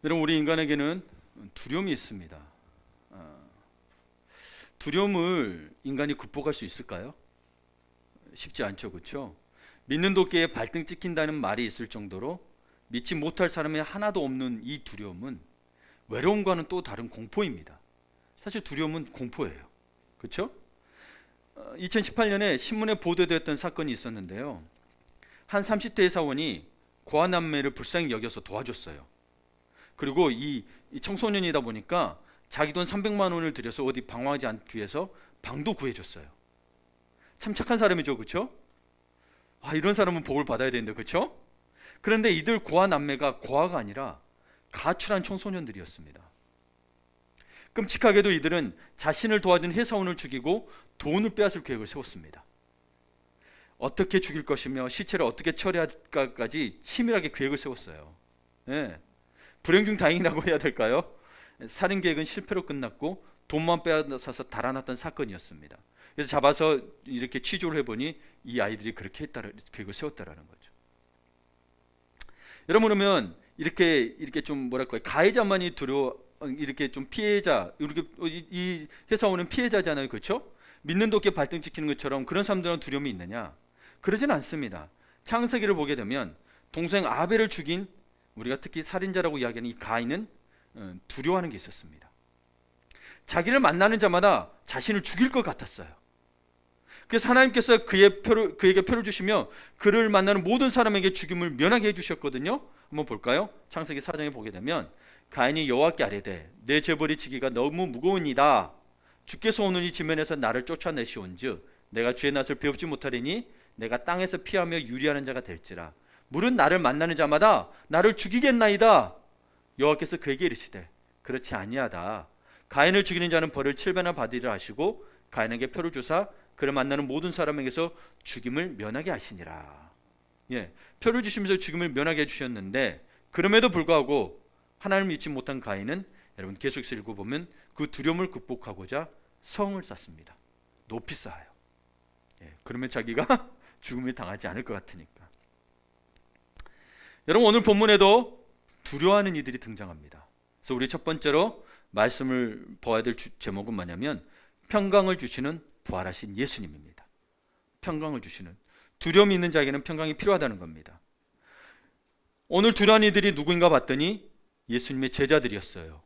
여러분, 우리 인간에게는 두려움이 있습니다. 두려움을 인간이 극복할 수 있을까요? 쉽지 않죠, 그렇죠? 믿는 도끼에 발등 찍힌다는 말이 있을 정도로 믿지 못할 사람이 하나도 없는 이 두려움은 외로움과는 또 다른 공포입니다. 사실 두려움은 공포예요, 그렇죠? 2018년에 신문에 보도되었던 사건이 있었는데요. 한 30대 사원이 고아남매를 불쌍히 여겨서 도와줬어요. 그리고 이 청소년이다 보니까 자기 돈 300만 원을 들여서 어디 방황하지 않기 위해서 방도 구해줬어요. 참 착한 사람이죠, 그렇죠? 이런 사람은 복을 받아야 되는데, 그렇죠? 그런데 이들 고아남매가 고아가 아니라 가출한 청소년들이었습니다. 끔찍하게도 이들은 자신을 도와준 회사원을 죽이고 돈을 빼앗을 계획을 세웠습니다. 어떻게 죽일 것이며 시체를 어떻게 처리할까까지 치밀하게 계획을 세웠어요. 네. 불행 중 다행이라고 해야 될까요? 살인 계획은 실패로 끝났고 돈만 빼앗아서 달아났던 사건이었습니다. 그래서 잡아서 이렇게 취조를 해보니 이 아이들이 그렇게 계획을 세웠다라는 거죠. 여러분, 그러면 이렇게 좀 뭐랄까요, 가해자만이 이렇게 좀 피해자, 이 회사원은 피해자잖아요, 그렇죠? 믿는 도끼에 발등 찍히는 것처럼 그런 사람들은 두려움이 있느냐? 그러진 않습니다. 창세기를 보게 되면 동생 아벨을 죽인, 우리가 특히 살인자라고 이야기하는 이 가인은 두려워하는 게 있었습니다. 자기를 만나는 자마다 자신을 죽일 것 같았어요. 그래서 하나님께서 그에게 표를 주시며 그를 만나는 모든 사람에게 죽임을 면하게 해주셨거든요. 한번 볼까요? 창세기 4장에 보게 되면 가인이 여호와께 아뢰되 내 죄벌이 지기가 너무 무거우니이다. 주께서 오늘 이 지면에서 나를 쫓아내시온즉 내가 주의 낯을 배웁지 못하리니 내가 땅에서 피하며 유리하는 자가 될지라. 물은 나를 만나는 자마다 나를 죽이겠나이다. 여호와께서 그에게 이르시되 그렇지 아니하다. 가인을 죽이는 자는 벌을 7배나 받으리라 하시고 가인에게 표를 주사 그를 만나는 모든 사람에게서 죽임을 면하게 하시니라. 표를 주시면서 죽임을 면하게 해주셨는데 그럼에도 불구하고 하나님을 믿지 못한 가인은, 여러분 계속해서 읽어보면 그 두려움을 극복하고자 성을 쌓습니다. 높이 쌓아요. 그러면 자기가 죽음을 당하지 않을 것 같으니까. 여러분, 오늘 본문에도 두려워하는 이들이 등장합니다. 그래서 우리 첫 번째로 말씀을 보아야 될 제목은 뭐냐면 평강을 주시는 부활하신 예수님입니다. 평강을 주시는, 두려움이 있는 자에게는 평강이 필요하다는 겁니다. 오늘 두려워하는 이들이 누구인가 봤더니 예수님의 제자들이었어요.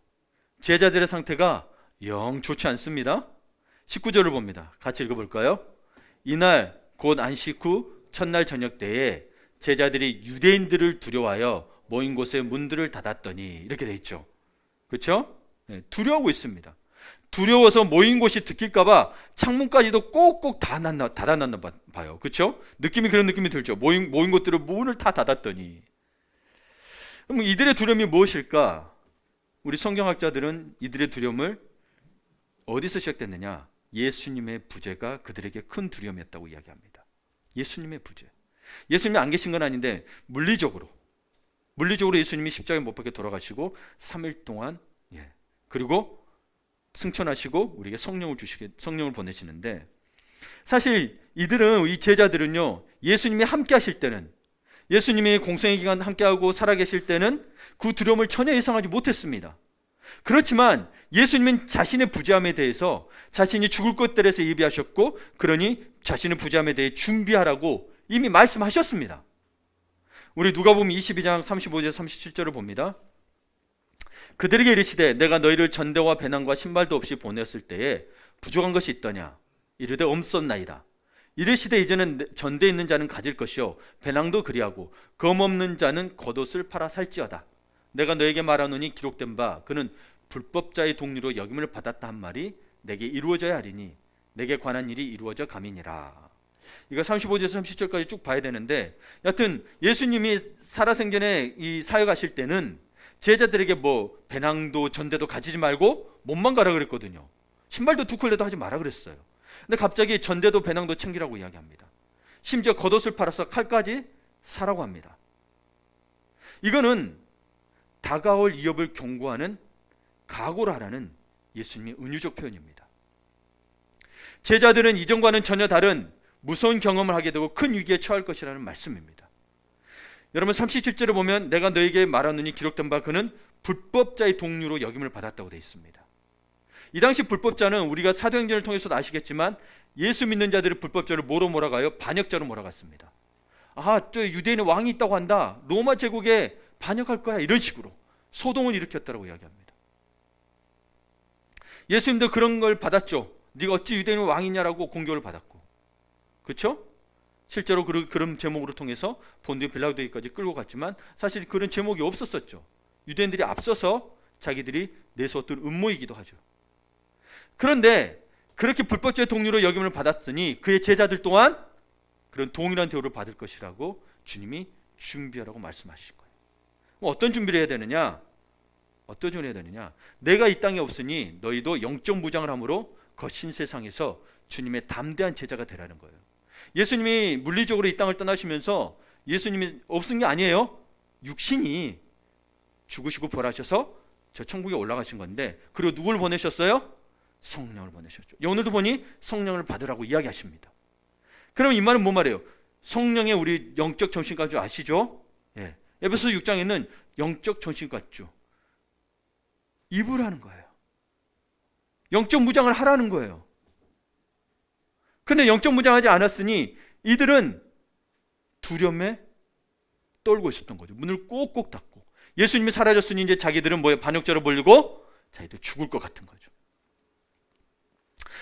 제자들의 상태가 영 좋지 않습니다. 19절을 봅니다. 같이 읽어볼까요? 이날 곧 안식 후 첫날 저녁 때에 제자들이 유대인들을 두려워하여 모인 곳에 문들을 닫았더니, 이렇게 돼 있죠. 그렇죠? 두려워하고 있습니다. 두려워서 모인 곳이 들킬까봐 창문까지도 꼭꼭 닫아놨나 봐요. 그렇죠? 그런 느낌이 들죠. 모인 곳들을 문을 다 닫았더니. 그럼 이들의 두려움이 무엇일까? 우리 성경학자들은 이들의 두려움을 어디서 시작됐느냐? 예수님의 부재가 그들에게 큰 두려움이었다고 이야기합니다. 예수님의 부재. 예수님이 안 계신 건 아닌데 물리적으로 예수님이 십자가에 못 박혀 돌아가시고 3일 동안 그리고 승천하시고 우리에게 성령을 보내시는데, 사실 이 제자들은요, 예수님이 함께 하실 때는, 예수님이 공생의 기간 함께하고 살아계실 때는 그 두려움을 전혀 예상하지 못했습니다. 그렇지만 예수님은 자신의 부재함에 대해서, 자신이 죽을 것들에서 예비하셨고 그러니 자신의 부재함에 대해 준비하라고 이미 말씀하셨습니다. 우리 누가복음 22장 35절 37절을 봅니다. 그들에게 이르시되 내가 너희를 전대와 배낭과 신발도 없이 보냈을 때에 부족한 것이 있더냐? 이르되 없었나이다. 이르시되 이제는 전대에 있는 자는 가질 것이요 배낭도 그리하고 검 없는 자는 겉옷을 팔아 살지어다. 내가 너에게 말하노니 기록된 바 그는 불법자의 동류로 여김을 받았다 한 말이 내게 이루어져야 하리니 내게 관한 일이 이루어져 감이니라. 이거 35절에서 30절까지 쭉 봐야 되는데, 여하튼 예수님이 살아생전에 이 사역하실 때는 제자들에게 배낭도 전대도 가지지 말고 몸만 가라 그랬거든요. 신발도 두 켤레도 하지 마라 그랬어요. 근데 갑자기 전대도 배낭도 챙기라고 이야기합니다. 심지어 겉옷을 팔아서 칼까지 사라고 합니다. 이거는 다가올 위협을 경고하는 각오를 하라는 예수님의 은유적 표현입니다. 제자들은 이전과는 전혀 다른 무서운 경험을 하게 되고 큰 위기에 처할 것이라는 말씀입니다. 여러분 37절을 보면 내가 너에게 말하노니 기록된 바 그는 불법자의 동류로 여김을 받았다고 되어 있습니다. 이 당시 불법자는 우리가 사도행전을 통해서도 아시겠지만 예수 믿는 자들을 불법자를 뭐로 몰아가요? 반역자로 몰아갔습니다. 저 유대인의 왕이 있다고 한다, 로마 제국에 반역할 거야, 이런 식으로 소동을 일으켰다고 이야기합니다. 예수님도 그런 걸 받았죠. 네가 어찌 유대인의 왕이냐라고 공격을 받았고, 그렇죠? 실제로 그런 제목으로 통해서 본디오 빌라도에까지 끌고 갔지만 사실 그런 제목이 없었었죠. 유대인들이 앞서서 자기들이 내세웠던 음모이기도 하죠. 그런데 그렇게 불법자의 동료로 여김을 받았으니 그의 제자들 또한 그런 동일한 대우를 받을 것이라고 주님이 준비하라고 말씀하신 거예요. 어떤 준비를 해야 되느냐? 어떤 준비를 해야 되느냐? 내가 이 땅에 없으니 너희도 영적 무장을 함으로 거신 세상에서 주님의 담대한 제자가 되라는 거예요. 예수님이 물리적으로 이 땅을 떠나시면서 예수님이 없은 게 아니에요. 육신이 죽으시고 부활하셔서 저 천국에 올라가신 건데, 그리고 누굴 보내셨어요? 성령을 보내셨죠. 오늘도 보니 성령을 받으라고 이야기하십니다. 그럼 이 말은 뭔 말이에요? 성령의 우리 영적 정신과주 아시죠? 예. 에베소 6장에는 영적 정신과주 입으라는 거예요. 영적 무장을 하라는 거예요. 그런데 영적 무장하지 않았으니 이들은 두려움에 떨고 있었던 거죠. 문을 꼭꼭 닫고, 예수님이 사라졌으니 이제 자기들은 뭐예요? 반역자로 몰리고 자기들 죽을 것 같은 거죠.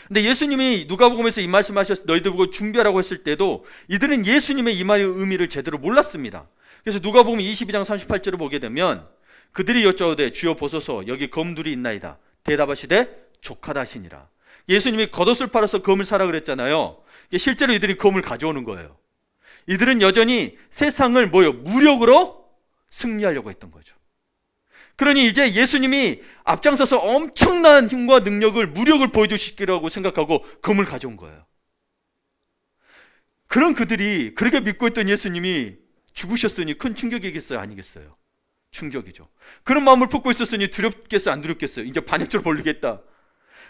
근데 예수님이 누가복음에서 이 말씀하셔서 너희들 보고 준비하라고 했을 때도 이들은 예수님의 이 말의 의미를 제대로 몰랐습니다. 그래서 누가복음 22장 38절을 보게 되면 그들이 여쭤오되 주여 보소서 여기 검둘이 있나이다. 대답하시되 족하다 하시니라. 예수님이 겉옷을 팔아서 검을 사라 그랬잖아요. 실제로 이들이 검을 가져오는 거예요. 이들은 여전히 세상을 무력으로 승리하려고 했던 거죠. 그러니 이제 예수님이 앞장서서 엄청난 힘과 능력을, 무력을 보여주시기라고 생각하고 검을 가져온 거예요. 그런 그들이 그렇게 믿고 있던 예수님이 죽으셨으니 큰 충격이겠어요? 아니겠어요? 충격이죠. 그런 마음을 품고 있었으니 두렵겠어요? 안 두렵겠어요? 이제 반역죄로 벌리겠다.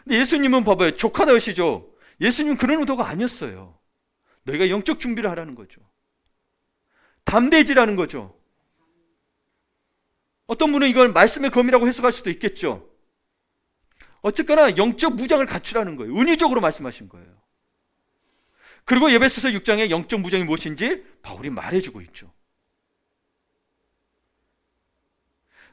근데 예수님은 봐봐요. 족하다 하시죠. 예수님은 그런 의도가 아니었어요. 너희가 영적 준비를 하라는 거죠. 담대해지라는 거죠. 어떤 분은 이걸 말씀의 검이라고 해석할 수도 있겠죠. 어쨌거나 영적 무장을 갖추라는 거예요. 은유적으로 말씀하신 거예요. 그리고 에베소서 6장에 영적 무장이 무엇인지 바울이 말해주고 있죠.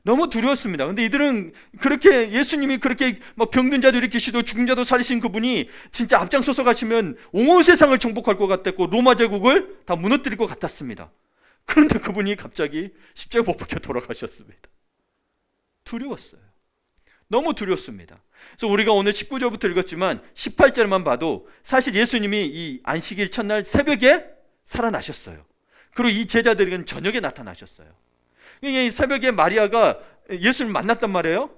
너무 두려웠습니다. 근데 이들은 그렇게 예수님이 그렇게 막 병든 자도 일으키시고 죽은 자도 살리신 그분이 진짜 앞장서서 가시면 온 세상을 정복할 것 같았고 로마 제국을 다 무너뜨릴 것 같았습니다. 그런데 그분이 갑자기 십자가에 못 박혀 돌아가셨습니다. 두려웠어요. 너무 두려웠습니다. 그래서 우리가 오늘 19절부터 읽었지만 18절만 봐도 사실 예수님이 이 안식일 첫날 새벽에 살아나셨어요. 그리고 이 제자들에게는 저녁에 나타나셨어요. 이 새벽에 마리아가 예수님을 만났단 말이에요.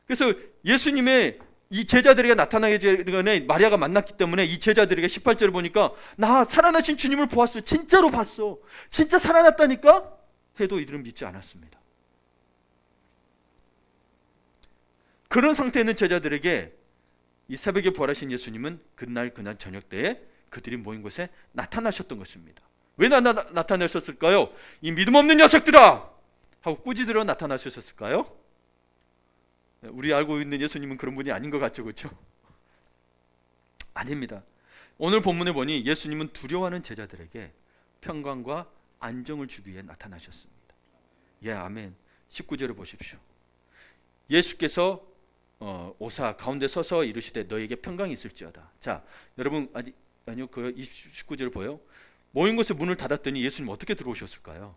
그래서 예수님의 이 제자들에게 나타나기 전에 마리아가 만났기 때문에 이 제자들에게 18절을 보니까 나 살아나신 주님을 보았어요. 진짜로 봤어. 진짜 살아났다니까? 해도 이들은 믿지 않았습니다. 그런 상태에 있는 제자들에게 이 새벽에 부활하신 예수님은 그날 저녁 때에 그들이 모인 곳에 나타나셨던 것입니다. 왜 나타나셨을까요? 이 믿음 없는 녀석들아! 하고 꾸짖으러 나타나셨을까요? 우리 알고 있는 예수님은 그런 분이 아닌 것 같죠, 그렇죠? 아닙니다. 오늘 본문에 보니 예수님은 두려워하는 제자들에게 평강과 안정을 주기 위해 나타나셨습니다. 예, 아멘. 19절을 보십시오. 예수께서 오사 가운데 서서 이르시되 너에게 평강이 있을지어다. 자, 여러분 아니요, 그 19절을 보여. 모인 곳에 문을 닫았더니 예수님 어떻게 들어오셨을까요?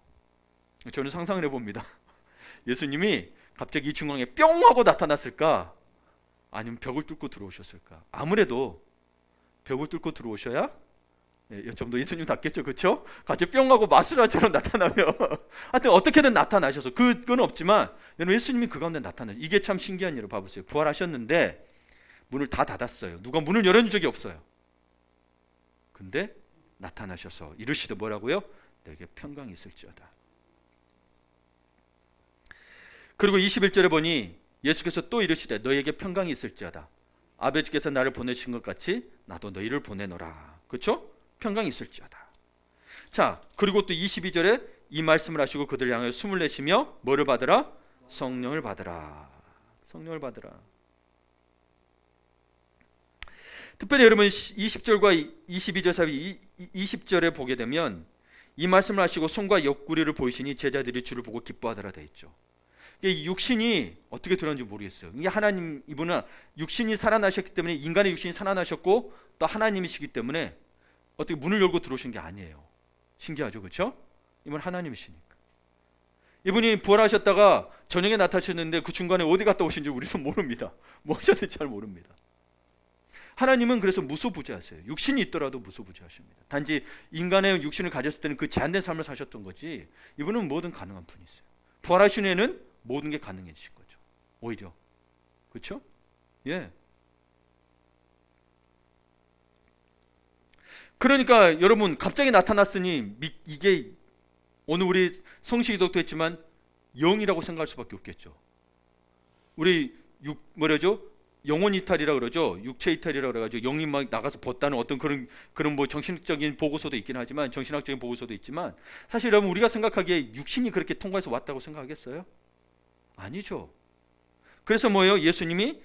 저는 상상을 해봅니다. 예수님이 갑자기 이 중앙에 뿅 하고 나타났을까? 아니면 벽을 뚫고 들어오셨을까? 아무래도 벽을 뚫고 들어오셔야 좀 더 예수님 닿겠죠, 그렇죠? 같이 뿅 하고 마술아처럼 나타나면 하여튼 어떻게든 나타나셔서 그건 없지만 여러분 예수님이 그 가운데 나타나요. 이게 참 신기한 일을 봐보세요. 부활하셨는데 문을 다 닫았어요. 누가 문을 열어준 적이 없어요. 근데 나타나셔서 이르시되 뭐라고요? 내게 평강이 있을지어다. 그리고 21절에 보니 예수께서 또 이르시되 너에게 평강이 있을지어다. 아버지께서 나를 보내신 것 같이 나도 너희를 보내노라. 그렇죠? 평강이 있을지어다. 자, 그리고 또 22절에 이 말씀을 하시고 그들 향하여 숨을 내쉬며 뭐를 받으라? 성령을 받으라. 성령을 받으라. 특별히 여러분 20절과 22절 사이 20절에 보게 되면 이 말씀을 하시고 손과 옆구리를 보이시니 제자들이 주를 보고 기뻐하더라 되어 있죠. 이게 육신이 어떻게 들었는지 모르겠어요. 이게 하나님, 이분은 육신이 살아나셨기 때문에, 인간의 육신이 살아나셨고 또 하나님이시기 때문에 어떻게 문을 열고 들어오신 게 아니에요. 신기하죠, 그렇죠? 이분 하나님이시니까. 이분이 부활하셨다가 저녁에 나타나셨는데 그 중간에 어디 갔다 오신지 우리는 모릅니다. 뭐 하셨는지 잘 모릅니다. 하나님은 그래서 무소부재하세요. 육신이 있더라도 무소부재하십니다. 단지 인간의 육신을 가졌을 때는 그 제한된 삶을 사셨던 거지, 이분은 뭐든 가능한 분이세요. 부활하신 후에는 모든 게 가능해지신 거죠. 오히려. 그렇죠? 예. 그러니까 여러분, 갑자기 나타났으니 이게 오늘 우리 성시기도도 했지만 영이라고 생각할 수밖에 없겠죠. 우리 뭐라죠? 영혼 이탈이라 그러죠. 육체 이탈이라 그래가지고 영이 막 나가서 벗다는 어떤 그런 뭐 정신적인 보고서도 있긴 하지만, 정신학적인 보고서도 있지만, 사실 여러분 우리가 생각하기에 육신이 그렇게 통과해서 왔다고 생각하겠어요? 아니죠. 그래서 뭐예요? 예수님이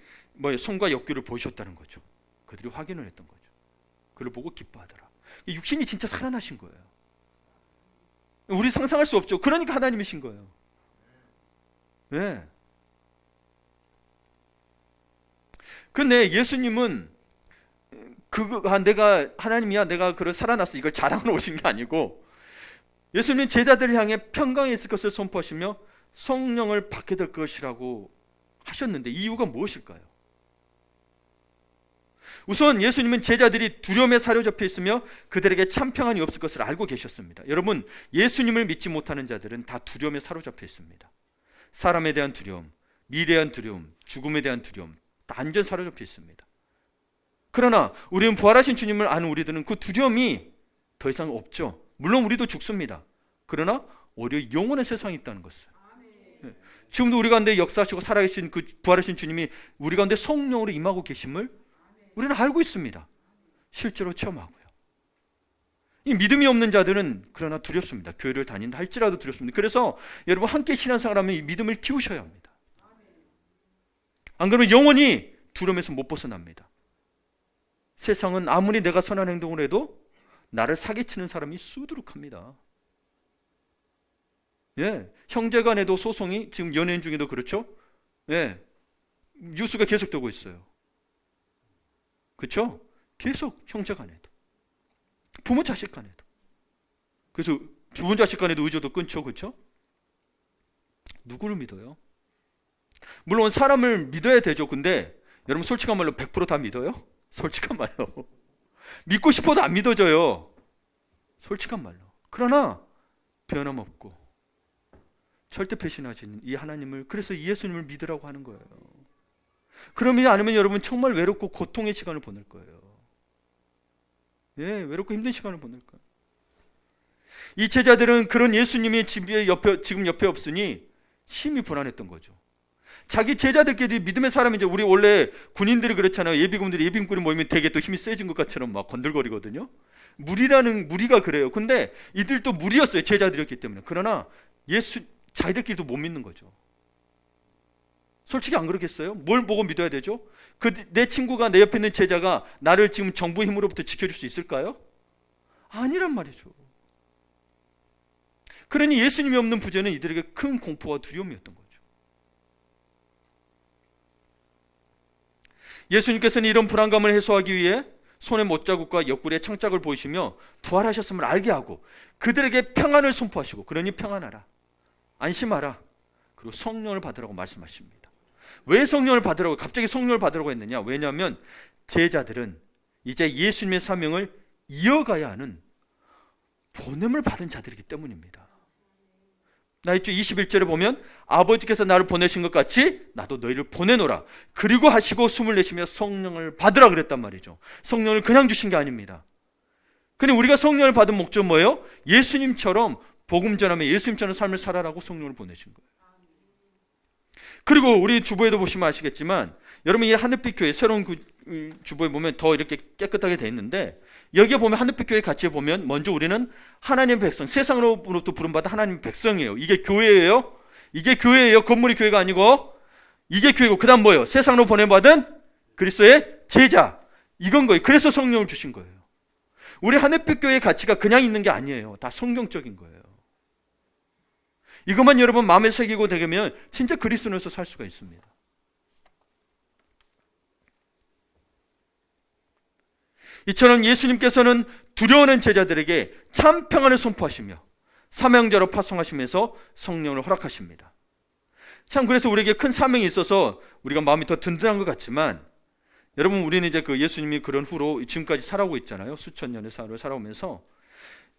손과 옆귀를 보이셨다는 거죠. 그들이 확인을 했던 거죠. 그를 보고 기뻐하더라. 육신이 진짜 살아나신 거예요. 우리 상상할 수 없죠. 그러니까 하나님이신 거예요. 네. 근데 예수님은 내가 하나님이야, 내가 그걸 살아났어, 이걸 자랑하러 오신 게 아니고, 예수님은 제자들을 향해 평강에 있을 것을 선포하시며 성령을 받게 될 것이라고 하셨는데, 이유가 무엇일까요? 우선 예수님은 제자들이 두려움에 사로잡혀 있으며 그들에게 참 평안이 없을 것을 알고 계셨습니다. 여러분, 예수님을 믿지 못하는 자들은 다 두려움에 사로잡혀 있습니다. 사람에 대한 두려움, 미래에 대한 두려움, 죽음에 대한 두려움, 다 완전 사로잡혀 있습니다. 그러나 우리는 부활하신 주님을 아는 우리들은 그 두려움이 더 이상 없죠. 물론 우리도 죽습니다. 그러나 오히려 영원한 세상이 있다는 것을, 지금도 우리 가운데 역사하시고 살아계신 그 부활하신 주님이 우리 가운데 성령으로 임하고 계심을 우리는 알고 있습니다. 실제로 체험하고요. 이 믿음이 없는 자들은 그러나 두렵습니다. 교회를 다닌다 할지라도 두렵습니다. 그래서 여러분, 함께 신앙생활하면 이 믿음을 키우셔야 합니다. 안 그러면 영원히 두려움에서 못 벗어납니다. 세상은 아무리 내가 선한 행동을 해도 나를 사기치는 사람이 수두룩합니다. 예, 형제간에도 소송이, 지금 연예인 중에도 그렇죠? 예, 뉴스가 계속되고 있어요. 그렇죠? 계속 형제간에도, 부모 자식 간에도. 그래서 부모 자식 간에도 의존도 끊죠. 그렇죠? 누구를 믿어요? 물론 사람을 믿어야 되죠. 근데 여러분, 솔직한 말로 100% 다 믿어요? 솔직한 말로 믿고 싶어도 안 믿어져요. 솔직한 말로. 그러나 변함없고 절대 배신하지 이 하나님을, 그래서 예수님을 믿으라고 하는 거예요. 그러지 않으면 여러분 정말 외롭고 고통의 시간을 보낼 거예요. 예, 외롭고 힘든 시간을 보낼 거예요. 이 제자들은 그런 예수님이 지금 옆에 없으니 심히 불안했던 거죠. 자기 제자들끼리 믿음의 사람이, 이제 우리 원래 군인들이 그렇잖아요. 예비군들이 예비군이 모이면 되게 또 힘이 세진 것 같처럼 막 건들거리거든요. 무리가 그래요. 근데 이들도 무리였어요. 제자들이었기 때문에. 그러나 자기들끼리도 못 믿는 거죠. 솔직히 안 그러겠어요? 뭘 보고 믿어야 되죠? 내 친구가, 내 옆에 있는 제자가 나를 지금 정부 힘으로부터 지켜줄 수 있을까요? 아니란 말이죠. 그러니 예수님이 없는 부재는 이들에게 큰 공포와 두려움이었던 거죠. 예수님께서는 이런 불안감을 해소하기 위해 손의 못자국과 옆구리에 창짝을 보이시며 부활하셨음을 알게 하고 그들에게 평안을 선포하시고, 그러니 평안하라, 안심하라, 그리고 성령을 받으라고 말씀하십니다. 왜 성령을 받으라고, 갑자기 성령을 받으라고 했느냐? 왜냐하면 제자들은 이제 예수님의 사명을 이어가야 하는 보냄을 받은 자들이기 때문입니다. 나 있죠? 21절에 보면 아버지께서 나를 보내신 것 같이 나도 너희를 보내노라. 그리고 하시고 숨을 내쉬며 성령을 받으라 그랬단 말이죠. 성령을 그냥 주신 게 아닙니다. 근데 우리가 성령을 받은 목적은 뭐예요? 예수님처럼 복음 전하며 예수님처럼 삶을 살아라고 성령을 보내신 거예요. 그리고 우리 주보에도 보시면 아시겠지만, 여러분 이 하늘빛 교회 새로운 주보에 보면 더 이렇게 깨끗하게 돼 있는데, 여기에 보면 하늘빛 교회 같이 보면 먼저 우리는 하나님의 백성, 세상으로부터 부름받은 하나님의 백성이에요. 이게 교회예요. 이게 교회예요. 건물이 교회가 아니고 이게 교회고, 그 다음 뭐예요? 세상으로 보내받은 그리스도의 제자, 이건 거예요. 그래서 성령을 주신 거예요. 우리 하늘빛 교회의 가치가 그냥 있는 게 아니에요. 다 성경적인 거예요. 이것만 여러분 마음에 새기고 되면 진짜 그리스도인으로서 살 수가 있습니다. 이처럼 예수님께서는 두려워하는 제자들에게 참 평안을 선포하시며 사명자로 파송하시면서 성령을 허락하십니다. 참 그래서 우리에게 큰 사명이 있어서 우리가 마음이 더 든든한 것 같지만, 여러분 우리는 이제 그 예수님이 그런 후로 지금까지 살아오고 있잖아요. 수천 년의 삶을 살아오면서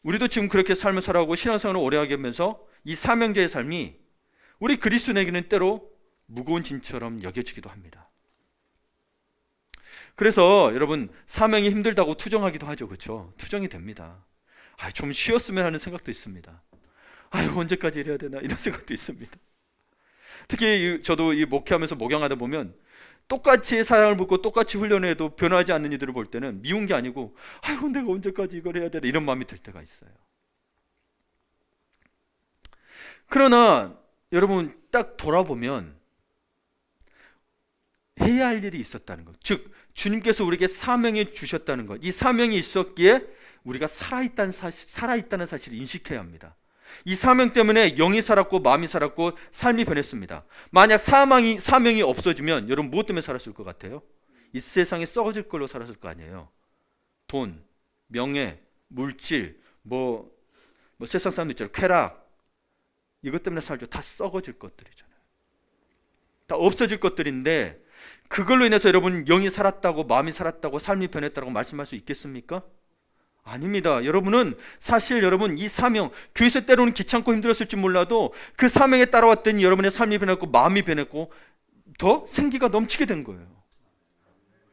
우리도 지금 그렇게 삶을 살아오고 신앙생활을 오래 하게 하면서 이 사명자의 삶이 우리 그리스도인에게는 때로 무거운 짐처럼 여겨지기도 합니다. 그래서 여러분 사명이 힘들다고 투정하기도 하죠. 그렇죠? 투정이 됩니다. 좀 쉬었으면 하는 생각도 있습니다. 언제까지 이래야 되나 이런 생각도 있습니다. 특히 저도 이 목회하면서 목양하다 보면 똑같이 사랑을 붓고 똑같이 훈련해도 변하지 않는 이들을 볼 때는 미운 게 아니고 내가 언제까지 이걸 해야 되나 이런 마음이 들 때가 있어요. 그러나 여러분 딱 돌아보면 해야 할 일이 있었다는 것, 즉 주님께서 우리에게 사명이 주셨다는 것, 이 사명이 있었기에 우리가 살아있다는 사실을 인식해야 합니다. 이 사명 때문에 영이 살았고 마음이 살았고 삶이 변했습니다. 만약 사명이 없어지면 여러분 무엇 때문에 살았을 것 같아요? 이 세상에 썩어질 걸로 살았을 거 아니에요. 돈, 명예, 물질, 뭐 세상 사람들 있잖아요. 쾌락, 이것 때문에 살죠. 다 썩어질 것들이잖아요. 다 없어질 것들인데 그걸로 인해서 여러분 영이 살았다고 마음이 살았다고 삶이 변했다고 말씀할 수 있겠습니까? 아닙니다. 여러분은 사실 여러분 이 사명, 교회에서 때로는 귀찮고 힘들었을지 몰라도 그 사명에 따라왔더니 여러분의 삶이 변했고 마음이 변했고 더 생기가 넘치게 된 거예요.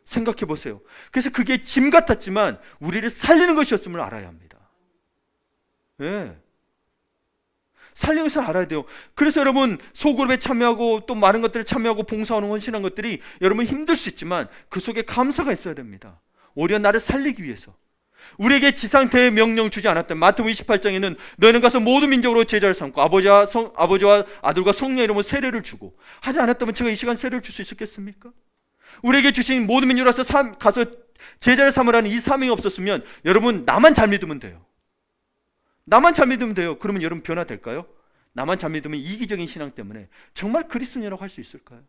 생각해 보세요. 그래서 그게 짐 같았지만 우리를 살리는 것이었음을 알아야 합니다. 네. 살리는 것을 알아야 돼요. 그래서 여러분 소그룹에 참여하고 또 많은 것들을 참여하고 봉사하는 헌신한 것들이 여러분 힘들 수 있지만 그 속에 감사가 있어야 됩니다. 오히려 나를 살리기 위해서. 우리에게 지상 대명령 주지 않았던 마태복음 28장에는 너희는 가서 모든 민족으로 제자를 삼고 아버지와 아들과 성령의 이름으로 세례를 주고, 하지 않았다면 제가 이 시간 세례를 줄 수 있었겠습니까? 우리에게 주신 모든 민족으로 가서 제자를 삼으라는 이 사명이 없었으면 여러분 나만 잘 믿으면 돼요. 나만 잘 믿으면 돼요. 그러면 여러분 변화될까요? 나만 잘 믿으면 이기적인 신앙 때문에 정말 그리스도인이라고 할 수 있을까요?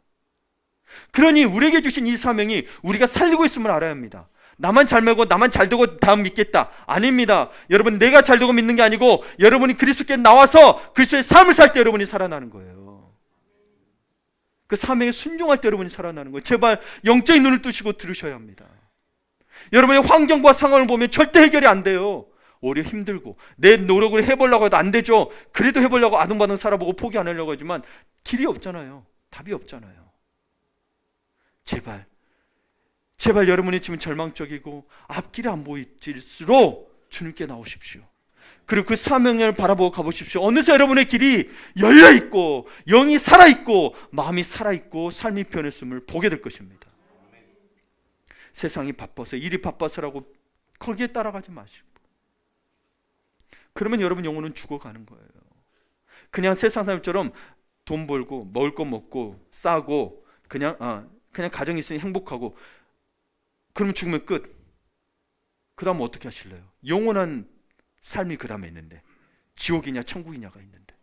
그러니 우리에게 주신 이 사명이 우리가 살리고 있음을 알아야 합니다. 나만 잘 믿고 나만 잘 되고 다음 믿겠다. 아닙니다. 여러분 내가 잘 되고 믿는 게 아니고 여러분이 그리스도께 나와서 그리스도의 삶을 살 때 여러분이 살아나는 거예요. 그 사명에 순종할 때 여러분이 살아나는 거예요. 제발 영적인 눈을 뜨시고 들으셔야 합니다. 여러분의 환경과 상황을 보면 절대 해결이 안 돼요. 오히려 힘들고 내 노력을 해보려고 해도 안 되죠. 그래도 해보려고 아둥바둥 살아보고 포기 안 하려고 하지만 길이 없잖아요. 답이 없잖아요. 제발 여러분이 지금 절망적이고 앞길이 안 보일수록 주님께 나오십시오. 그리고 그 사명을 바라보고 가보십시오. 어느새 여러분의 길이 열려있고 영이 살아있고 마음이 살아있고 삶이 변했음을 보게 될 것입니다. 세상이 바빠서 일이 바빠서라고 거기에 따라가지 마시고, 그러면 여러분 영혼은 죽어가는 거예요. 그냥 세상 사람처럼 돈 벌고 먹을 거 먹고 싸고 그냥 가정이 있으니 행복하고 그러면 죽으면 끝. 그 다음 어떻게 하실래요? 영원한 삶이 그 다음에 있는데 지옥이냐 천국이냐가 있는데,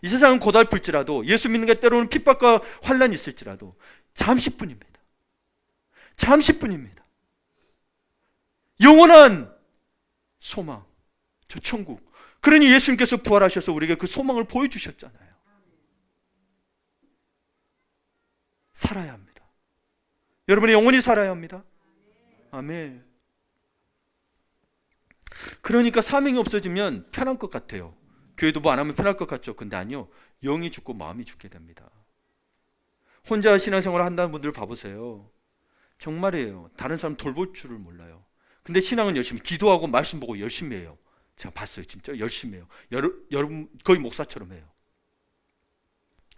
이 세상은 고달플지라도 예수 믿는 게 때로는 핍박과 환난이 있을지라도 잠시뿐입니다. 잠시뿐입니다. 영원한 소망, 저 천국. 그러니 예수님께서 부활하셔서 우리에게 그 소망을 보여주셨잖아요. 살아야 합니다. 여러분의 영혼이 살아야 합니다. 아멘. 그러니까 사명이 없어지면 편한 것 같아요. 교회도 뭐 안 하면 편할 것 같죠. 근데 아니요. 영이 죽고 마음이 죽게 됩니다. 혼자 신앙생활을 한다는 분들 봐보세요. 정말이에요. 다른 사람 돌볼 줄을 몰라요. 근데 신앙은 열심히 기도하고 말씀 보고 열심히 해요. 제가 봤어요. 진짜 열심히 해요. 여러분 거의 목사처럼 해요.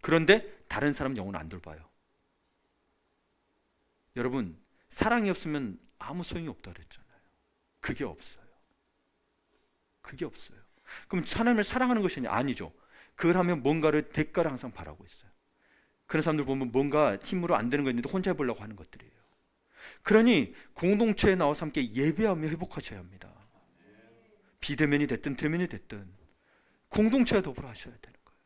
그런데 다른 사람 영혼 안 돌봐요. 여러분 사랑이 없으면 아무 소용이 없다 그랬잖아요. 그게 없어요. 그게 없어요. 그럼 하나님을 사랑하는 것이 아니죠. 그걸 하면 뭔가를 대가를 항상 바라고 있어요. 그런 사람들 보면 뭔가 힘으로 안 되는 거 있는데 혼자 해보려고 하는 것들이에요. 그러니 공동체에 나와서 함께 예배하며 회복하셔야 합니다. 비대면이 됐든 대면이 됐든 공동체와 더불어 하셔야 되는 거예요.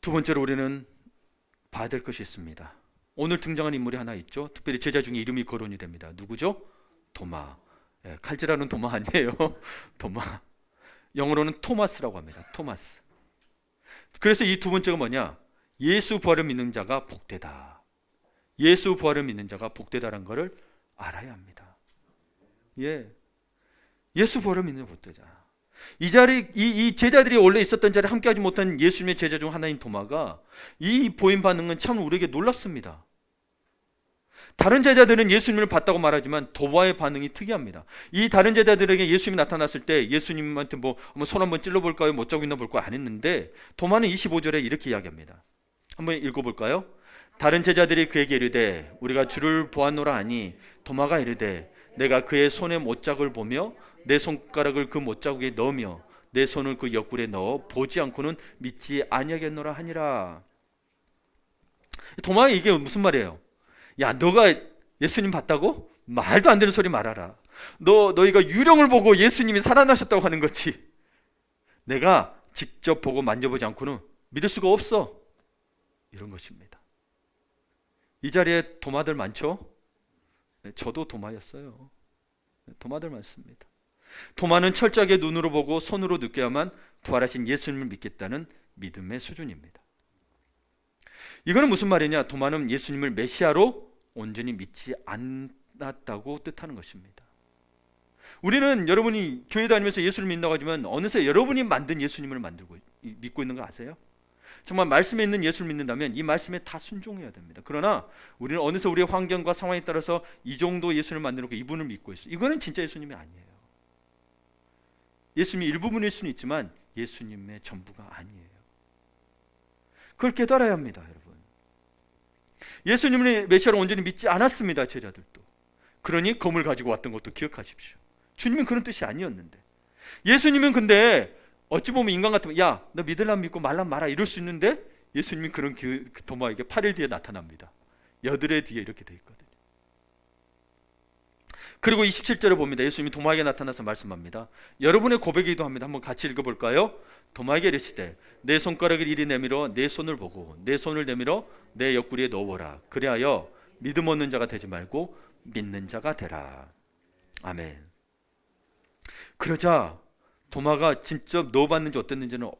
두 번째로 우리는 봐야 될 것이 있습니다. 오늘 등장한 인물이 하나 있죠. 특별히 제자 중에 이름이 거론이 됩니다. 누구죠? 도마. 칼질하는 도마 아니에요. 도마. 영어로는 토마스라고 합니다. 토마스. 그래서 이 두 번째가 뭐냐? 예수 부활을 믿는 자가 복되다. 예수 부활을 믿는 자가 복되다라는 것을 알아야 합니다. 예수 부활을 믿는 복되다. 이 제자들이 원래 있었던 자리에 함께하지 못한 예수님의 제자 중 하나인 도마가 이 보임 반응은 참 우리에게 놀랍습니다. 다른 제자들은 예수님을 봤다고 말하지만 도마의 반응이 특이합니다. 이 다른 제자들에게 예수님이 나타났을 때 예수님한테 손 한번 찔러볼까요? 못 자고 있나 볼까요? 안 했는데 도마는 25절에 이렇게 이야기합니다. 한번 읽어볼까요? 다른 제자들이 그에게 이르되 우리가 주를 보았노라 하니 도마가 이르되 내가 그의 손에 못자국을 보며 내 손가락을 그 못자국에 넣으며 내 손을 그 옆구리에 넣어 보지 않고는 믿지 아니하겠노라 하니라. 도마가 이게 무슨 말이에요? 야, 너가 예수님 봤다고? 말도 안 되는 소리 말아라. 너희가 유령을 보고 예수님이 살아나셨다고 하는 거지. 내가 직접 보고 만져보지 않고는 믿을 수가 없어. 이런 것입니다. 이 자리에 도마들 많죠? 저도 도마였어요. 도마들 많습니다. 도마는 철저하게 눈으로 보고 손으로 느껴야만 부활하신 예수님을 믿겠다는 믿음의 수준입니다. 이거는 무슨 말이냐? 도마는 예수님을 메시아로 온전히 믿지 않았다고 뜻하는 것입니다. 우리는 여러분이 교회 다니면서 예수를 믿는다고 하지만 어느새 여러분이 만든 예수님을 믿고 있는 거 아세요? 정말 말씀에 있는 예수를 믿는다면 이 말씀에 다 순종해야 됩니다. 그러나 우리는 어느새 우리의 환경과 상황에 따라서 이 정도 예수를 만들어놓고 이분을 믿고 있어요. 이거는 진짜 예수님이 아니에요. 예수님이 일부분일 수는 있지만 예수님의 전부가 아니에요. 그걸 깨달아야 합니다, 여러분. 예수님을 메시아로 온전히 믿지 않았습니다, 제자들도. 그러니 검을 가지고 왔던 것도 기억하십시오. 주님은 그런 뜻이 아니었는데. 예수님은 근데 어찌 보면 인간 같으면 야, 너 믿으려면 믿고 말라면 말아 이럴 수 있는데 예수님이 그런 도마에게 8일 뒤에 나타납니다. 여드레 뒤에 이렇게 돼 있거든요. 그리고 27절에 봅니다. 예수님이 도마에게 나타나서 말씀합니다. 여러분의 고백이기도 합니다. 한번 같이 읽어볼까요? 도마에게 이르시되 내 손가락을 이리 내밀어 내 손을 보고 내 손을 내밀어 내 옆구리에 넣어보라. 그리하여 믿음 없는 자가 되지 말고 믿는 자가 되라. 아멘. 그러자 도마가 직접 넣어봤는지 어땠는지는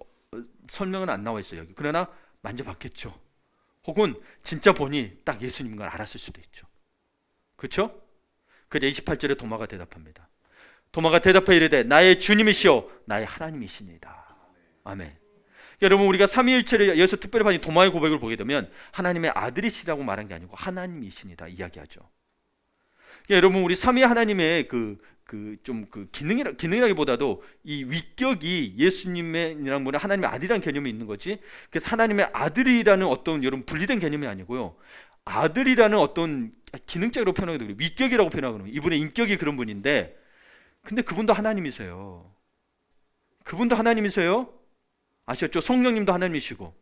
설명은 안 나와 있어요, 여기. 그러나 만져봤겠죠. 혹은 진짜 보니 딱 예수님인 걸 알았을 수도 있죠. 그렇죠? 그제 28절에 도마가 대답합니다. 도마가 대답해 이르되 나의 주님이시오 나의 하나님이시니이다. 아멘. 여러분, 우리가 삼위일체를 여기서 특별히 봐니 도마의 고백을 보게 되면 하나님의 아들이시라고 말한 게 아니고 하나님이시니다 이야기하죠. 여러분, 우리 삼위 하나님의 기능이라기보다도 이 위격이 예수님이라는 분은 하나님의 아들이라는 개념이 있는 거지. 그래서 하나님의 아들이라는 어떤 여러분 분리된 개념이 아니고요. 아들이라는 어떤 기능적으로 표현하거든요. 위격이라고 표현하거든요. 이분의 인격이 그런 분인데, 근데 그분도 하나님이세요. 그분도 하나님이세요. 아셨죠? 성령님도 하나님이시고.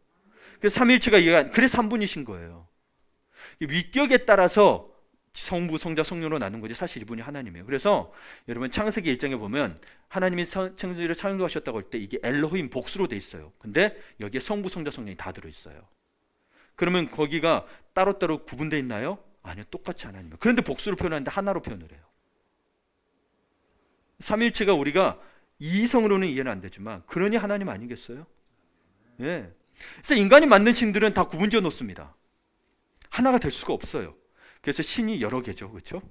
그래서 삼위일체가 그래서 한 분이신 거예요. 위격에 따라서 성부, 성자, 성령으로 나눈 거지 사실 이분이 하나님이에요. 그래서 여러분 창세기 1장에 보면 하나님이 천지를 창조하셨다고 할 때 이게 엘로힘 복수로 돼 있어요. 근데 여기에 성부, 성자, 성령이 다 들어있어요. 그러면 거기가 따로따로 구분되어 있나요? 아니요, 똑같이 하나님이에요. 그런데 복수로 표현하는데 하나로 표현을 해요. 삼위일체가 우리가 이성으로는 이해는 안 되지만 그러니 하나님 아니겠어요? 예. 그래서 인간이 만든 신들은 다 구분지어 놓습니다. 하나가 될 수가 없어요. 그래서 신이 여러 개죠, 그렇죠?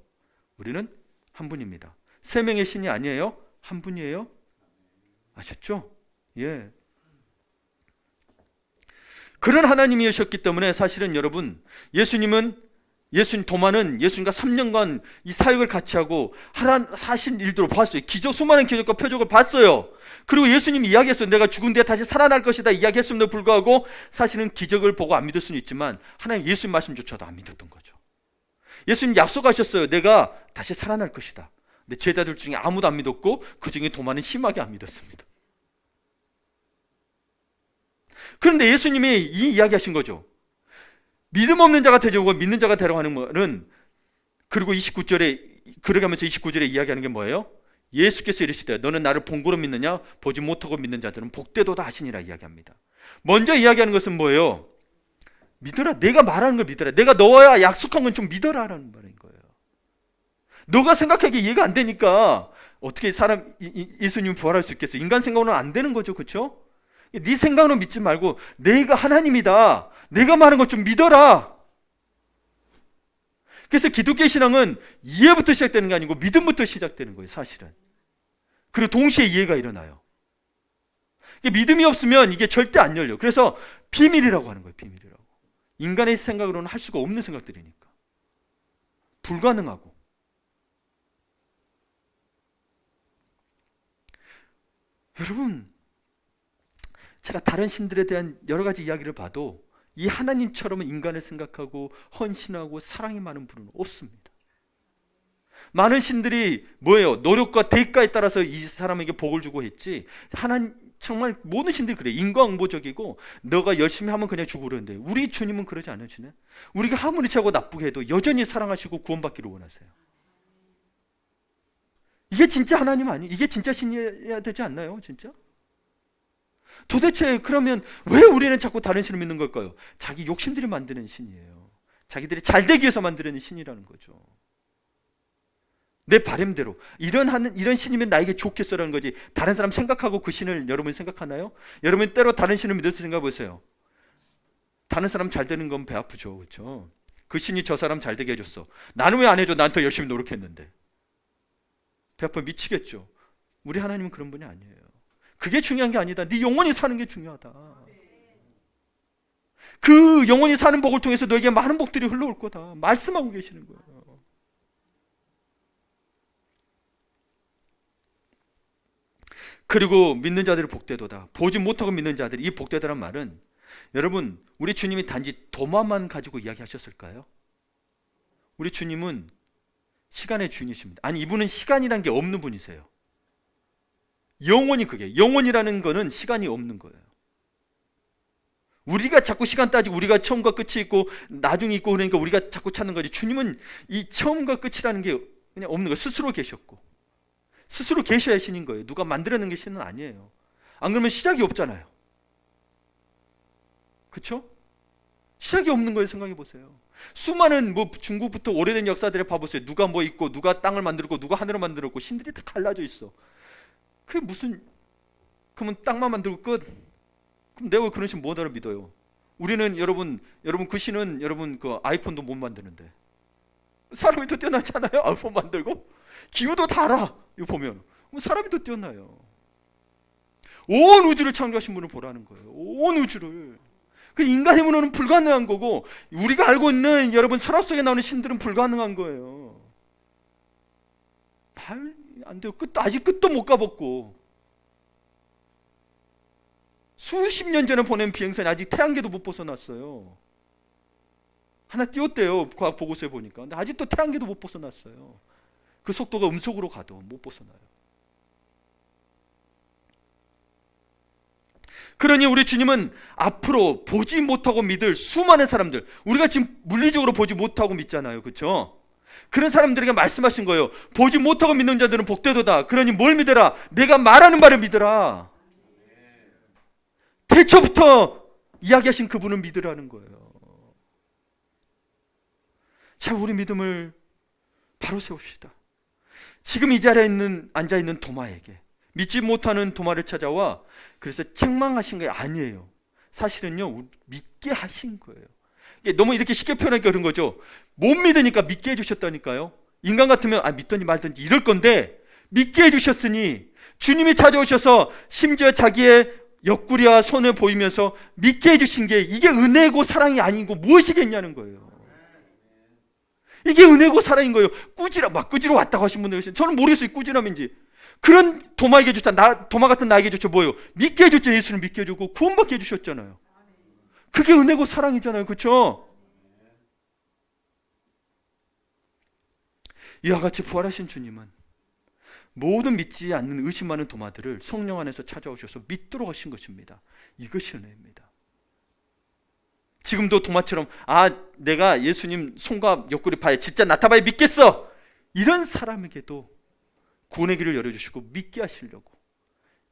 우리는 한 분입니다. 세 명의 신이 아니에요, 한 분이에요. 아셨죠? 예. 그런 하나님이셨기 때문에 사실은 여러분, 도마는 예수님과 3년간 이 사역을 같이 하고 하신 일들을 봤어요. 수많은 기적과 표적을 봤어요. 그리고 예수님이 이야기했어요. 내가 죽은 뒤에 다시 살아날 것이다 이야기했음에도 불구하고 사실은 기적을 보고 안 믿을 수는 있지만 하나님 예수님 말씀조차도 안 믿었던 거죠. 예수님 약속하셨어요. 내가 다시 살아날 것이다. 근데 제자들 중에 아무도 안 믿었고 그 중에 도마는 심하게 안 믿었습니다. 그런데 예수님이 이 이야기 하신 거죠. 믿음 없는 자가 데려오고 믿는 자가 데려가는 말은, 그리고 29절에 그러게 하면서 29절에 이야기하는 게 뭐예요? 예수께서 이르시되 너는 나를 본고로 믿느냐? 보지 못하고 믿는 자들은 복되도다 하시니라 이야기합니다. 먼저 이야기하는 것은 뭐예요? 믿어라. 내가 말하는 걸 믿어라. 내가 너와 약속한 건 좀 믿어라라는 말인 거예요. 너가 생각하기에 이해가 안 되니까 어떻게 예수님 부활할 수 있겠어? 인간 생각으로는 안 되는 거죠. 그렇죠? 네 생각으로 믿지 말고 내가 하나님이다, 내가 말하는 것 좀 믿어라. 그래서 기독교의 신앙은 이해부터 시작되는 게 아니고 믿음부터 시작되는 거예요, 사실은. 그리고 동시에 이해가 일어나요. 믿음이 없으면 이게 절대 안 열려. 그래서 비밀이라고 하는 거예요, 비밀이라고. 인간의 생각으로는 할 수가 없는 생각들이니까. 불가능하고. 여러분, 제가 다른 신들에 대한 여러 가지 이야기를 봐도 이 하나님처럼 인간을 생각하고 헌신하고 사랑이 많은 분은 없습니다. 많은 신들이 뭐예요? 노력과 대가에 따라서 이 사람에게 복을 주고 했지, 하나님 정말 모든 신들이 그래. 인과응보적이고 너가 열심히 하면 그냥 주고 그러는데 우리 주님은 그러지 않으시네. 우리가 아무리 차고 나쁘게 해도 여전히 사랑하시고 구원받기를 원하세요. 이게 진짜 하나님 아니? 이게 진짜 신이어야 되지 않나요? 진짜? 도대체 그러면 왜 우리는 자꾸 다른 신을 믿는 걸까요? 자기 욕심들이 만드는 신이에요. 자기들이 잘 되기 위해서 만드는 신이라는 거죠. 내 바람대로 이런 신이면 나에게 좋겠어라는 거지, 다른 사람 생각하고 그 신을 여러분이 생각하나요? 여러분 때로 다른 신을 믿어서 생각해 보세요. 다른 사람 잘 되는 건 배 아프죠. 그렇죠? 그 신이 저 사람 잘 되게 해줬어. 나는 왜 안 해줘? 난 더 열심히 노력했는데. 배 아파 미치겠죠. 우리 하나님은 그런 분이 아니에요. 그게 중요한 게 아니다. 네 영원히 사는 게 중요하다. 그 영원히 사는 복을 통해서 너에게 많은 복들이 흘러올 거다 말씀하고 계시는 거예요. 그리고 믿는 자들이 복되도다. 보지 못하고 믿는 자들이, 이 복되다란 말은, 여러분, 우리 주님이 단지 도마만 가지고 이야기하셨을까요? 우리 주님은 시간의 주인이십니다. 아니, 이분은 시간이란 게 없는 분이세요. 영원히, 그게 영원이라는 거는 시간이 없는 거예요. 우리가 자꾸 시간 따지고 우리가 처음과 끝이 있고 나중이 있고 그러니까 우리가 자꾸 찾는 거지, 주님은 이 처음과 끝이라는 게 그냥 없는 거예요. 스스로 계셨고 스스로 계셔야 신인 거예요. 누가 만들어낸 게 신은 아니에요. 안 그러면 시작이 없잖아요. 그렇죠? 시작이 없는 거예요. 생각해 보세요. 수많은 중국부터 오래된 역사들을 봐보세요. 누가 뭐 있고 누가 땅을 만들었고 누가 하늘을 만들었고 신들이 다 갈라져 있어. 그게 무슨, 그러면 땅만 만들고 끝? 그럼 내가 왜 그런 신 뭐하러 믿어요? 우리는 여러분 그 신은 여러분 그 아이폰도 못 만드는데 사람이 더 뛰어나지 않아요? 아이폰 만들고? 기후도 다 알아. 이거 보면 사람이 더 뛰어나요. 온 우주를 창조하신 분을 보라는 거예요. 온 우주를. 그 인간의 문호는 불가능한 거고, 우리가 알고 있는 여러분 설화 속에 나오는 신들은 불가능한 거예요. 말 안 돼요. 아직 끝도 못 가봤고, 수십 년 전에 보낸 비행선이 아직 태양계도 못 벗어났어요. 하나 띄웠대요. 과학 보고서에 보니까. 근데 아직도 태양계도 못 벗어났어요. 그 속도가 음속으로 가도 못 벗어나요. 그러니 우리 주님은 앞으로 보지 못하고 믿을 수많은 사람들, 우리가 지금 물리적으로 보지 못하고 믿잖아요. 그렇죠? 그런 사람들에게 말씀하신 거예요. 보지 못하고 믿는 자들은 복되도다. 그러니 뭘 믿어라? 내가 말하는 바를 믿어라. 대초부터 이야기하신 그분을 믿으라는 거예요. 자, 우리 믿음을 바로 세웁시다. 지금 이 자리에 앉아있는 도마에게, 믿지 못하는 도마를 찾아와 그래서 책망하신 게 아니에요. 사실은요, 믿게 하신 거예요. 너무 이렇게 쉽게 표현하기가 그런 거죠. 못 믿으니까 믿게 해주셨다니까요. 인간 같으면 믿든지 말든지 이럴 건데, 믿게 해주셨으니 주님이 찾아오셔서 심지어 자기의 옆구리와 손을 보이면서 믿게 해주신 게, 이게 은혜고 사랑이 아니고 무엇이겠냐는 거예요. 이게 은혜고 사랑인 거예요. 꾸지러 왔다고 하신 분들 계시죠. 저는 모르겠어요, 꾸지람인지. 그런 도마에게 줬잖아. 도마 같은 나에게 줬죠. 뭐예요? 믿게 해줬죠. 예수를 믿게 해주고 구원받게 해주셨잖아요. 그게 은혜고 사랑이잖아요. 그렇죠? 이와 같이 부활하신 주님은 모든 믿지 않는 의심하는 도마들을 성령 안에서 찾아오셔서 믿도록 하신 것입니다. 이것이 은혜입니다. 지금도 도마처럼 내가 예수님 손과 옆구리 봐야 진짜 나타봐야 믿겠어, 이런 사람에게도 구원의 길을 열어주시고 믿게 하시려고,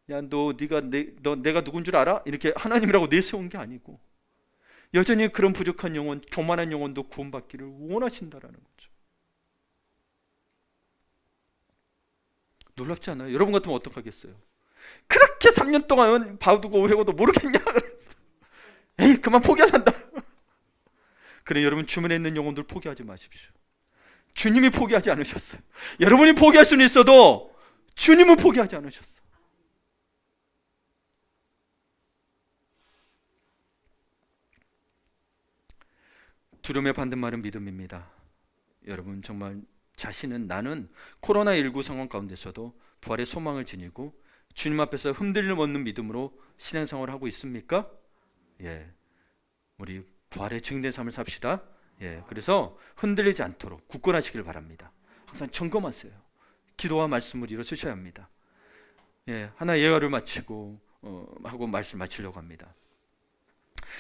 내가 누군 줄 알아? 이렇게 하나님이라고 내세운 게 아니고 여전히 그런 부족한 영혼, 교만한 영혼도 구원받기를 원하신다라는 거죠. 놀랍지 않아요? 여러분 같으면 어떡하겠어요? 그렇게 3년 동안 봐두고 회고도 모르겠냐? 에이, 그만 포기한다. 그래, 여러분 주변에 있는 영혼들 포기하지 마십시오. 주님이 포기하지 않으셨어요. 여러분이 포기할 수는 있어도 주님은 포기하지 않으셨어요. 두려움의 반대말은 믿음입니다. 여러분 정말 나는 코로나19 상황 가운데서도 부활의 소망을 지니고 주님 앞에서 흔들림 없는 믿음으로 신앙생활을 하고 있습니까? 예, 우리 부활의 증인된 삶을 삽시다. 예, 그래서 흔들리지 않도록 굳건하시길 바랍니다. 항상 점검하세요. 기도와 말씀을 일어서셔야 합니다. 예, 하나 예화를 마치고 하고 말씀 마치려고 합니다.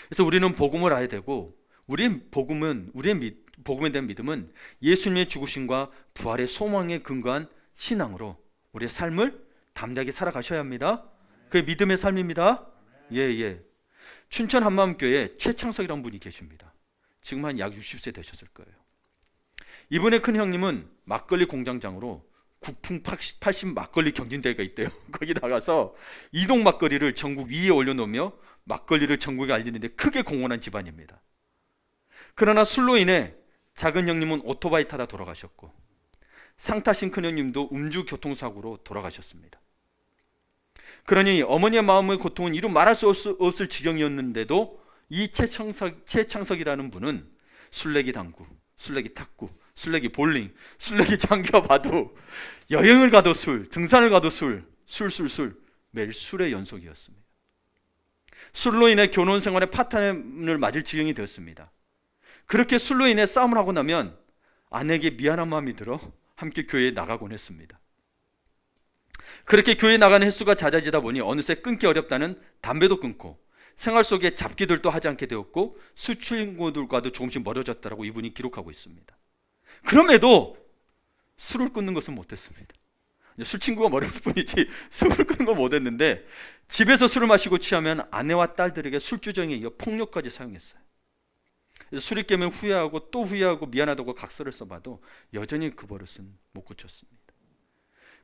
그래서 우리는 복음을 알아야 되고, 우리의 복음에 대한 믿음은 예수님의 죽으심과 부활의 소망에 근거한 신앙으로 우리의 삶을 담대하게 살아가셔야 합니다. 그게 믿음의 삶입니다. 예. 춘천 한마음교회에 최창석이라는 분이 계십니다. 지금 한 약 60세 되셨을 거예요. 이분의 큰 형님은 막걸리 공장장으로 국풍 80 막걸리 경진대회가 있대요. 거기 나가서 이동 막걸리를 전국 2위에 올려놓으며 막걸리를 전국에 알리는데 크게 공헌한 집안입니다. 그러나 술로 인해 작은 형님은 오토바이 타다 돌아가셨고, 상 타신 큰 형님도 음주 교통사고로 돌아가셨습니다. 그러니 어머니의 마음의 고통은 이루 말할 수 없을 지경이었는데도 이 최창석이라는 분은 술래기 당구, 술래기 탁구, 술래기 볼링, 술래기 장기와 바둑, 여행을 가도 술, 등산을 가도 술, 매일 술의 연속이었습니다. 술로 인해 결혼 생활에 파탄을 맞을 지경이 되었습니다. 그렇게 술로 인해 싸움을 하고 나면 아내에게 미안한 마음이 들어 함께 교회에 나가곤 했습니다. 그렇게 교회에 나가는 횟수가 잦아지다 보니 어느새 끊기 어렵다는 담배도 끊고 생활 속에 잡기들도 하지 않게 되었고 술 친구들과도 조금씩 멀어졌다라고 이분이 기록하고 있습니다. 그럼에도 술을 끊는 것은 못했습니다. 술 친구가 멀었을 뿐이지 술을 끊는 건 못했는데, 집에서 술을 마시고 취하면 아내와 딸들에게 술주정에 이어 폭력까지 사용했어요. 술이 깨면 후회하고 또 후회하고 미안하다고 각서를 써봐도 여전히 그 버릇은 못 고쳤습니다.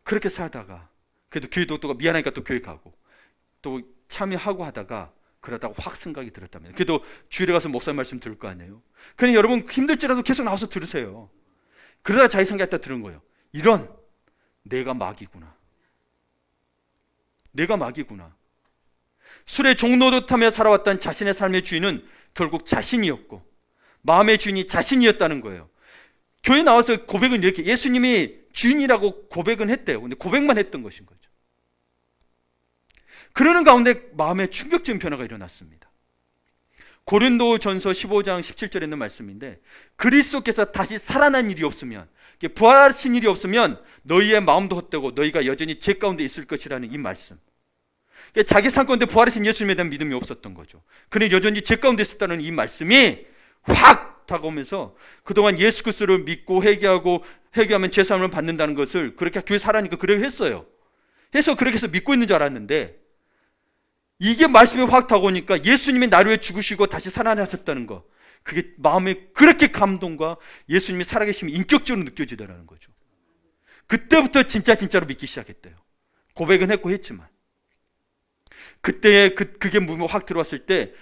그렇게 살다가 그래도 교회도 또 미안하니까 또 교회 가고 또 참여하고 하다가 그러다가 확 생각이 들었답니다. 그래도 주일에 가서 목사님 말씀 들을 거 아니에요. 그러니 여러분 힘들지라도 계속 나와서 들으세요. 그러다가 자기 생각했다 들은 거예요. 내가 마귀구나. 술에 종노릇하며 살아왔던 자신의 삶의 주인은 결국 자신이었고 마음의 주인이 자신이었다는 거예요. 교회 나와서 고백은 이렇게 예수님이 주인이라고 고백은 했대요. 근데 고백만 했던 것인 거죠. 그러는 가운데 마음에 충격적인 변화가 일어났습니다. 고린도전서 15장 17절에 있는 말씀인데, 그리스도께서 다시 살아난 일이 없으면, 부활하신 일이 없으면 너희의 마음도 헛되고 너희가 여전히 죄 가운데 있을 것이라는 이 말씀. 자기 삶 가운데 부활하신 예수님에 대한 믿음이 없었던 거죠. 그는 여전히 죄 가운데 있었다는 이 말씀이 확 다가오면서 그동안 예수 그리스도를 믿고 회개하면 죄사함을 받는다는 것을 그렇게 교회 살아니까 그렇게 했어요. 그렇게 해서 믿고 있는 줄 알았는데, 이게 말씀이 확 다가오니까 예수님이 나를 위해 죽으시고 다시 살아나셨다는 거, 그게 마음에 그렇게 감동과 예수님이 살아계심이 인격적으로 느껴지더라는 거죠. 그때부터 진짜로 믿기 시작했대요. 고백은 했지만 그때에 그게 확 들어왔을 때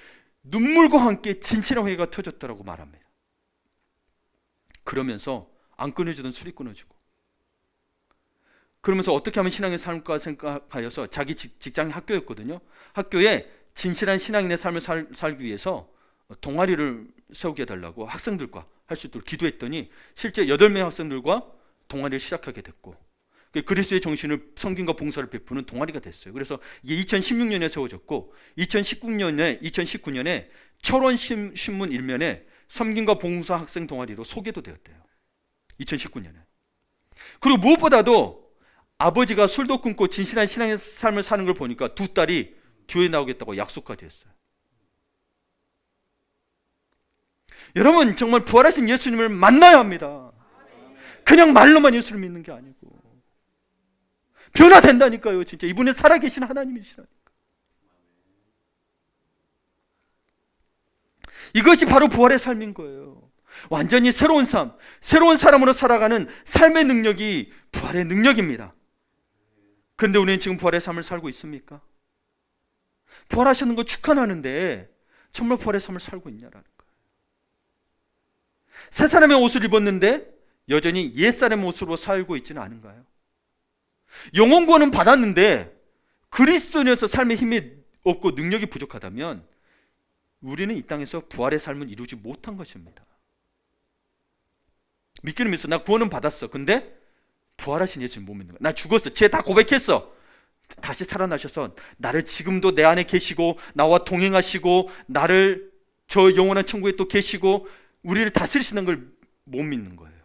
눈물과 함께 진실한 회개가 터졌다라고 말합니다. 그러면서 안 끊어지던 술이 끊어지고, 그러면서 어떻게 하면 신앙의 삶과 생각하여서 자기 직장이 학교였거든요. 학교에 진실한 신앙인의 삶을 살기 위해서 동아리를 세우게 해달라고 학생들과 할 수 있도록 기도했더니 실제 8명의 학생들과 동아리를 시작하게 됐고, 그리스도의 정신을 성김과 봉사를 베푸는 동아리가 됐어요. 그래서 이게 2016년에 세워졌고 2019년에 철원 신문 1면에 섬김과 봉사 학생 동아리로 소개도 되었대요. 2019년에. 그리고 무엇보다도 아버지가 술도 끊고 진실한 신앙의 삶을 사는 걸 보니까 두 딸이 교회 나오겠다고 약속까지 했어요. 여러분, 정말 부활하신 예수님을 만나야 합니다. 그냥 말로만 예수를 믿는 게 아니고 변화된다니까요. 진짜 이분이 살아계신 하나님이시라니까. 이것이 바로 부활의 삶인 거예요. 완전히 새로운 삶, 새로운 사람으로 살아가는 삶의 능력이 부활의 능력입니다. 그런데 우리는 지금 부활의 삶을 살고 있습니까? 부활하셨는 거 축하하는데 정말 부활의 삶을 살고 있냐라는 거예요. 새 사람의 옷을 입었는데 여전히 옛사람의 옷으로 살고 있지는 않은가요? 영혼 구원은 받았는데 그리스도인으로서 삶의 힘이 없고 능력이 부족하다면 우리는 이 땅에서 부활의 삶을 이루지 못한 것입니다. 믿기는 믿어. 나 구원은 받았어. 근데 부활하신 예수님 못 믿는 거야. 나 죽었어. 죄 다 고백했어. 다시 살아나셔서 나를 지금도 내 안에 계시고 나와 동행하시고 나를 저 영원한 천국에 또 계시고 우리를 다스리시는 걸 못 믿는 거예요.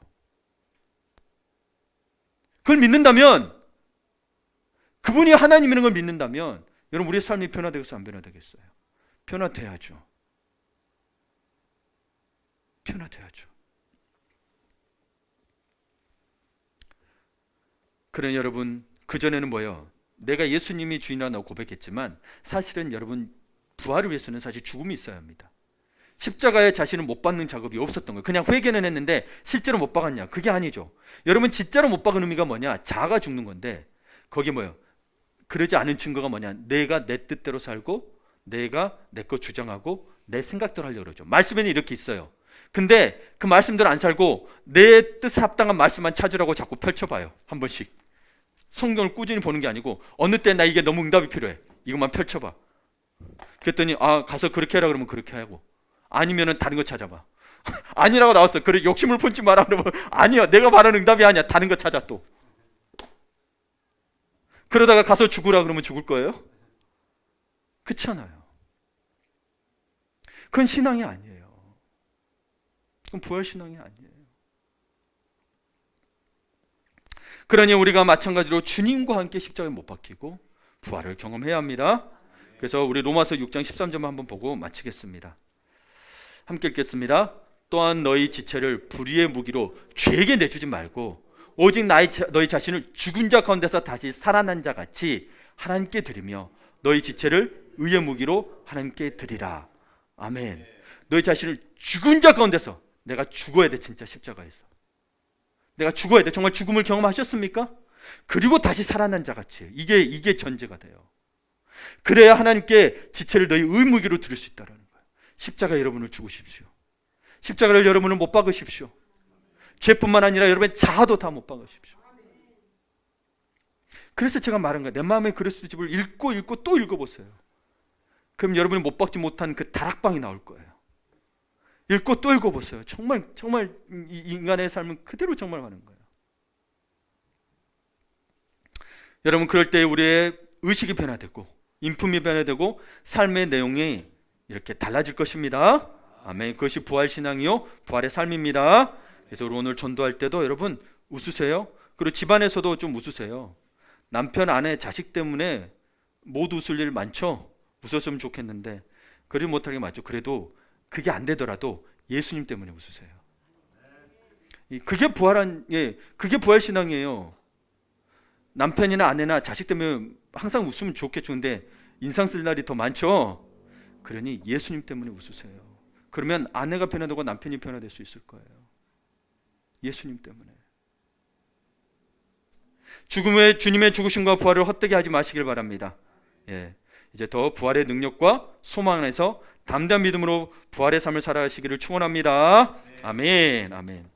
그걸 믿는다면, 그분이 하나님이라는 걸 믿는다면 여러분, 우리의 삶이 변화되겠어요? 안 변화되겠어요? 변화돼야죠. 변화돼야죠. 그러니 여러분, 그전에는 뭐예요? 내가 예수님이 주인이라고 고백했지만 사실은 여러분, 부활을 위해서는 사실 죽음이 있어야 합니다. 십자가에 자신을 못 박는 작업이 없었던 거예요. 그냥 회개는 했는데 실제로 못 박았냐? 그게 아니죠. 여러분, 진짜로 못 박은 의미가 뭐냐? 자아가 죽는 건데 거기에 뭐예요? 그러지 않은 증거가 뭐냐? 내가 내 뜻대로 살고 내가 내 것 주장하고 내 생각대로 하려고 그러죠. 말씀에는 이렇게 있어요. 근데 그 말씀대로 안 살고 내 뜻에 합당한 말씀만 찾으라고 자꾸 펼쳐봐요. 한 번씩. 성경을 꾸준히 보는 게 아니고 어느 때 나 이게 너무 응답이 필요해. 이것만 펼쳐봐. 그랬더니 가서 그렇게 해라 그러면 그렇게 하고, 아니면은 다른 거 찾아봐. 아니라고 나왔어. 그래, 욕심을 품지 마라 그러면 아니야, 내가 말하는 응답이 아니야. 다른 거 찾아 또. 그러다가 가서 죽으라 그러면 죽을 거예요? 그렇잖아요. 그건 신앙이 아니에요. 그건 부활 신앙이 아니에요. 그러니 우리가 마찬가지로 주님과 함께 십자가에 못 박히고 부활을 경험해야 합니다. 그래서 우리 로마서 6장 13절 한번 보고 마치겠습니다. 함께 읽겠습니다. 또한 너희 지체를 불의의 무기로 죄에게 내주지 말고 오직 너희 자신을 죽은 자 가운데서 다시 살아난 자 같이 하나님께 드리며 너희 지체를 의의 무기로 하나님께 드리라. 아멘. 너희 자신을 죽은 자 가운데서, 내가 죽어야 돼. 진짜 십자가에서 내가 죽어야 돼. 정말 죽음을 경험하셨습니까? 그리고 다시 살아난 자 같이. 이게 전제가 돼요. 그래야 하나님께 지체를 너희 의무기로 드릴 수 있다는 거예요. 십자가 여러분을 죽으십시오. 십자가를 여러분을 못 박으십시오. 죄뿐만 아니라 여러분의 자아도 다 못 박으십시오. 그래서 제가 말한 거예요. 내 마음의 그리스도 집을 읽고 또 읽어보세요. 그럼 여러분이 못 박지 못한 그 다락방이 나올 거예요. 읽고 또 읽어보세요. 정말 이 인간의 삶은 그대로 정말 하는 거예요. 여러분, 그럴 때 우리의 의식이 변화되고 인품이 변화되고 삶의 내용이 이렇게 달라질 것입니다. 아멘. 그것이 부활신앙이요 부활의 삶입니다. 그래서 우리 오늘 전도할 때도 여러분 웃으세요. 그리고 집안에서도 좀 웃으세요. 남편, 아내, 자식 때문에 못 웃을 일 많죠. 웃었으면 좋겠는데 그러지 못하는 게 맞죠. 그래도 그게 안 되더라도 예수님 때문에 웃으세요. 그게 그게 부활신앙이에요. 남편이나 아내나 자식 때문에 항상 웃으면 좋겠죠. 근데 인상 쓸 날이 더 많죠. 그러니 예수님 때문에 웃으세요. 그러면 아내가 변화되고 남편이 변화될 수 있을 거예요. 예수님 때문에. 죽음의 주님의 죽으심과 부활을 헛되게 하지 마시길 바랍니다. 이제 더 부활의 능력과 소망 안에서 담대한 믿음으로 부활의 삶을 살아가시기를 축원합니다. 아멘. 아멘.